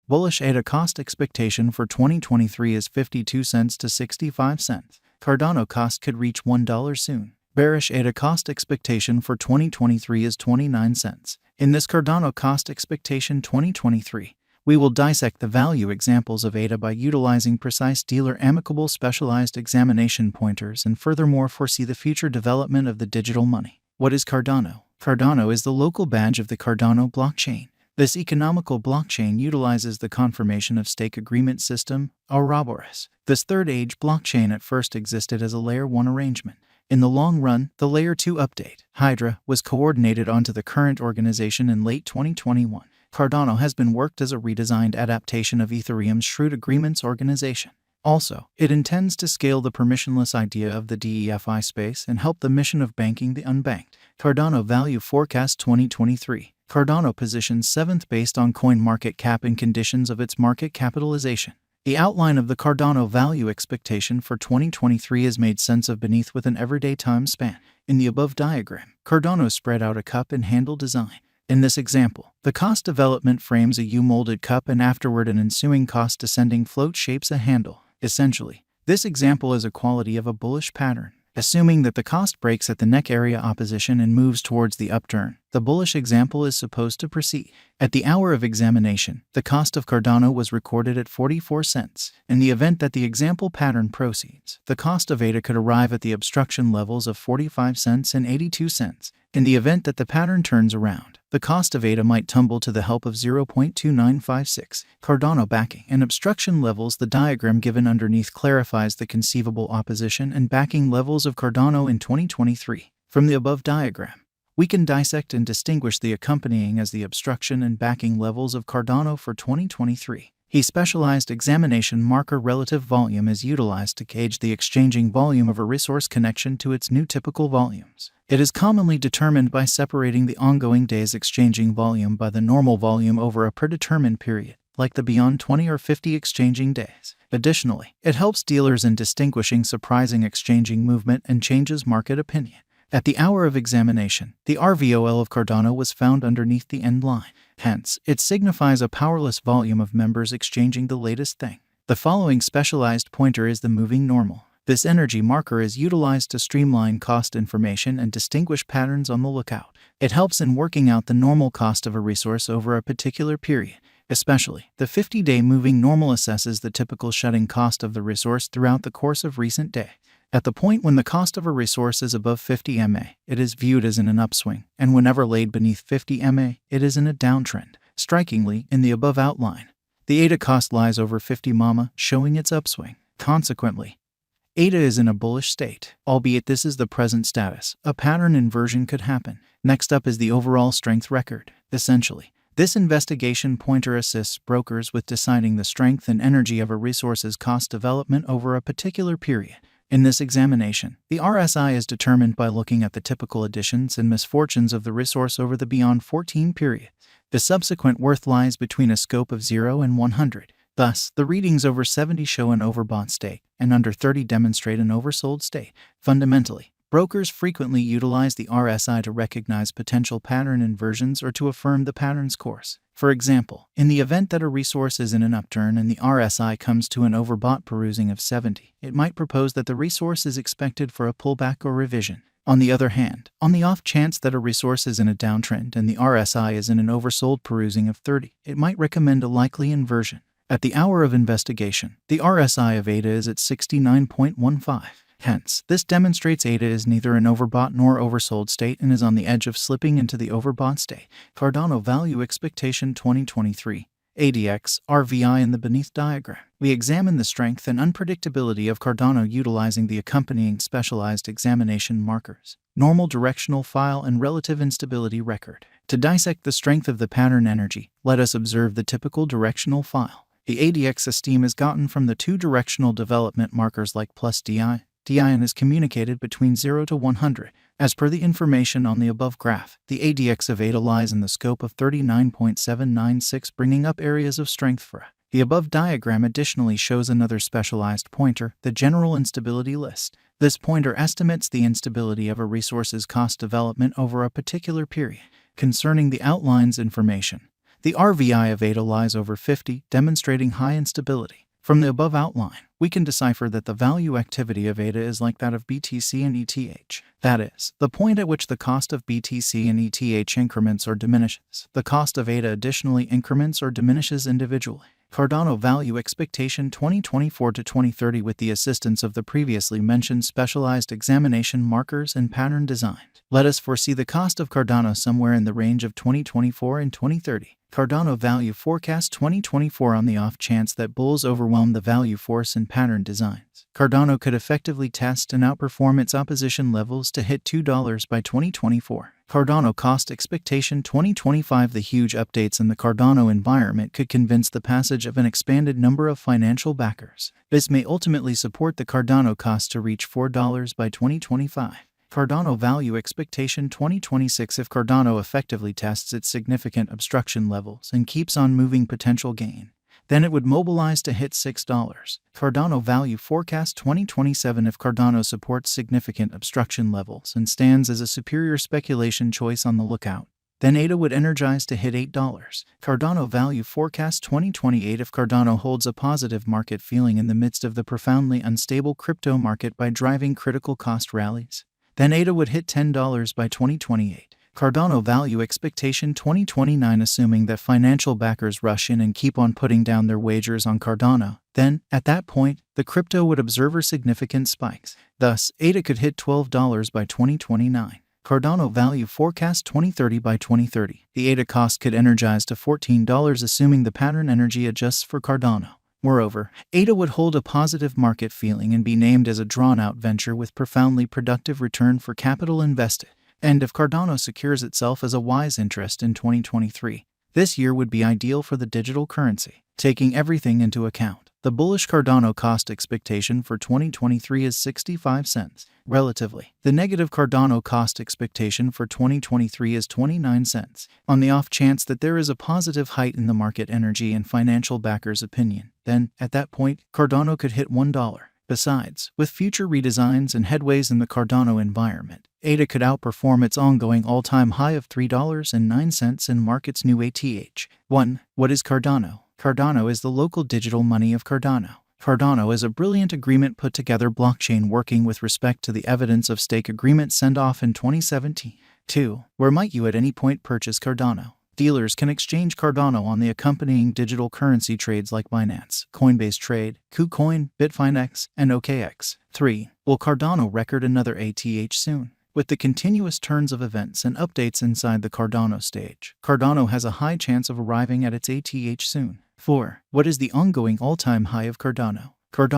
Bullish ADA cost expectation for 2023 is 52 cents to 65 cents. Cardano cost could reach $1 soon. Bearish ADA cost expectation for 2023 is 29 cents. In this Cardano cost expectation 2023, we will dissect the value examples of ADA by utilizing precise dealer-amicable specialized examination pointers and furthermore foresee the future development of the digital money. What is Cardano? Cardano is the local badge of the Cardano blockchain. This economical blockchain utilizes the confirmation of stake agreement system, Ouroboros. This third-age blockchain at first existed as a Layer 1 arrangement. In the long run, the Layer 2 update, Hydra, was coordinated onto the current organization in late 2021. Cardano has been worked as a redesigned adaptation of Ethereum's Shrewd Agreements organization. Also, it intends to scale the permissionless idea of the DeFi space and help the mission of banking the unbanked. Cardano Value Forecast 2023. Cardano positions 7th based on CoinMarketCap and conditions of its market capitalization. The outline of the Cardano value expectation for 2023 is made sense of beneath with an everyday time span. In the above diagram, Cardano spread out a cup and handle design. In this example, the cost development frames a U-molded cup and afterward an ensuing cost descending float shapes a handle. Essentially, this example is a quality of a bullish pattern. Assuming that the cost breaks at the neck area opposition and moves towards the upturn, the bullish example is supposed to proceed. At the hour of examination, the cost of Cardano was recorded at 44 cents. In the event that the example pattern proceeds, the cost of ADA could arrive at the obstruction levels of 45 cents and 82 cents. In the event that the pattern turns around, the cost of ADA might tumble to the help of 0.2956. Cardano backing and obstruction levels. The diagram given underneath clarifies the conceivable opposition and backing levels of Cardano in 2023. From the above diagram, we can dissect and distinguish the accompanying as the obstruction and backing levels of Cardano for 2023. A specialized examination marker relative volume is utilized to gauge the exchanging volume of a resource connection to its new typical volumes. It is commonly determined by separating the ongoing day's exchanging volume by the normal volume over a predetermined period, like the beyond 20 or 50 exchanging days. Additionally, it helps dealers in distinguishing surprising exchanging movement and changes market opinion. At the hour of examination, the RVOL of Cardano was found underneath the end line. Hence, it signifies a powerless volume of members exchanging the latest thing. The following specialized pointer is the moving normal. This energy marker is utilized to streamline cost information and distinguish patterns on the lookout. It helps in working out the normal cost of a resource over a particular period. Especially, the 50-day moving normal assesses the typical shutting cost of the resource throughout the course of recent day. At the point when the cost of a resource is above 50 MA, it is viewed as in an upswing, and whenever laid beneath 50 MA, it is in a downtrend. Strikingly, in the above outline, the ADA cost lies over 50 MAMA, showing its upswing. Consequently, ADA is in a bullish state, albeit this is the present status. A pattern inversion could happen. Next up is the overall strength record. Essentially, this investigation pointer assists brokers with deciding the strength and energy of a resource's cost development over a particular period. In this examination, the RSI is determined by looking at the typical additions and misfortunes of the resource over the beyond 14 period. The subsequent worth lies between a scope of 0 and 100. Thus, the readings over 70 show an overbought state, and under 30 demonstrate an oversold state. Fundamentally, brokers frequently utilize the RSI to recognize potential pattern inversions or to affirm the pattern's course. For example, in the event that a resource is in an upturn and the RSI comes to an overbought perusing of 70, it might propose that the resource is expected for a pullback or revision. On the other hand, on the off chance that a resource is in a downtrend and the RSI is in an oversold perusing of 30, it might recommend a likely inversion. At the hour of investigation, the RSI of ADA is at 69.15. Hence, this demonstrates ADA is neither an overbought nor oversold state and is on the edge of slipping into the overbought state. Cardano Value Expectation 2023, ADX, RVI in the beneath diagram. We examine the strength and unpredictability of Cardano utilizing the accompanying specialized examination markers, normal directional file and relative instability record. To dissect the strength of the pattern energy, let us observe the typical directional file. The ADX esteem is gotten from the two directional development markers like plus DI. DIN is communicated between 0 to 100. As per the information on the above graph, the ADX of ADA lies in the scope of 39.796, bringing up areas of strength for A. The above diagram additionally shows another specialized pointer, the General Instability List. This pointer estimates the instability of a resource's cost development over a particular period. Concerning the outlines information, The RVI of ADA lies over 50, demonstrating high instability. From the above outline, we can decipher that the value activity of ADA is like that of BTC and ETH. That is, the point at which the cost of BTC and ETH increments or diminishes. The cost of ADA additionally increments or diminishes individually. Cardano Value Expectation 2024 to 2030 with the assistance of the previously mentioned specialized examination markers and pattern design. Let us foresee the cost of Cardano somewhere in the range of 2024 and 2030. Cardano Value Forecast 2024 on the off chance that bulls overwhelm the value force in pattern designs. Cardano could effectively test and outperform its opposition levels to hit $2 by 2024. Cardano Cost Expectation 2025 The huge updates in the Cardano environment could convince the passage of an expanded number of financial backers. This may ultimately support the Cardano cost to reach $4 by 2025. Cardano Value Expectation 2026 If Cardano effectively tests its significant obstruction levels and keeps on moving potential gain, then it would mobilize to hit $6. Cardano Value Forecast 2027 If Cardano supports significant obstruction levels and stands as a superior speculation choice on the lookout, then ADA would energize to hit $8. Cardano Value Forecast 2028 If Cardano holds a positive market feeling in the midst of the profoundly unstable crypto market by driving critical cost rallies, then ADA would hit $10 by 2028. Cardano Value Expectation 2029 Assuming that financial backers rush in and keep on putting down their wagers on Cardano, then, at that point, the crypto would observe significant spikes. Thus, ADA could hit $12 by 2029. Cardano Value Forecast 2030 By 2030, the ADA cost could energize to $14 assuming the pattern energy adjusts for Cardano. Moreover, ADA would hold a positive market feeling and be named as a drawn-out venture with profoundly productive return for capital invested. And if Cardano secures itself as a wise interest in 2023, this year would be ideal for the digital currency. Taking everything into account, the bullish Cardano cost expectation for 2023 is 65 cents. Relatively, the negative Cardano cost expectation for 2023 is 29 cents. On the off chance that there is a positive height in the market energy and financial backers' opinion, then, at that point, Cardano could hit $1. Besides, with future redesigns and headways in the Cardano environment, ADA could outperform its ongoing all-time high of $3.09 and mark its new ATH. 1. What is Cardano? Cardano is the local digital money of Cardano. Cardano is a brilliant agreement put together blockchain working with respect to the evidence of stake agreement send-off in 2017. 2. Where might you at any point purchase Cardano? Dealers can exchange Cardano on the accompanying digital currency trades like Binance, Coinbase Trade, KuCoin, Bitfinex, and OKX. 3. Will Cardano record another ATH soon? With the continuous turns of events and updates inside the Cardano stage, Cardano has a high chance of arriving at its ATH soon. 4. What is the ongoing all-time high of Cardano? Cardano